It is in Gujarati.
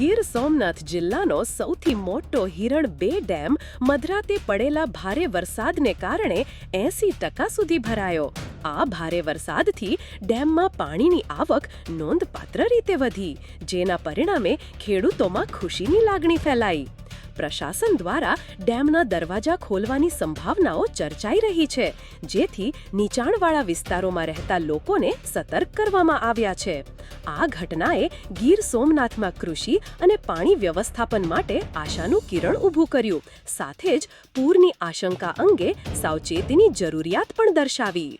ગીર સોમનાથ જિલ્લાનો સૌથી મોટો હિરણ બે ડેમ મધરાતે પડેલા ભારે વરસાદને કારણે 80% સુધી ભરાયો. આ ભારે વરસાદથી ડેમમાં પાણીની આવક નોંધપાત્ર રીતે વધી, જેના પરિણામે ખેડૂતોમાં ખુશીની લાગણી ફેલાઈ. પ્રશાસન દ્વારા ડેમના દરવાજા ખોલવાની સંભાવનાઓ ચર્ચાઈ રહી છે, જેથી નીચાણવાળા વિસ્તારોમાં રહેતા લોકોને સતર્ક કરવામાં આવ્યા છે. આ ઘટનાએ ગીર સોમનાથમાં કૃષિ અને પાણી વ્યવસ્થાપન માટે આશાનું કિરણ ઊભું કર્યું, સાથે જ પૂરની આશંકા અંગે સાવચેતીની જરૂરિયાત પણ દર્શાવી.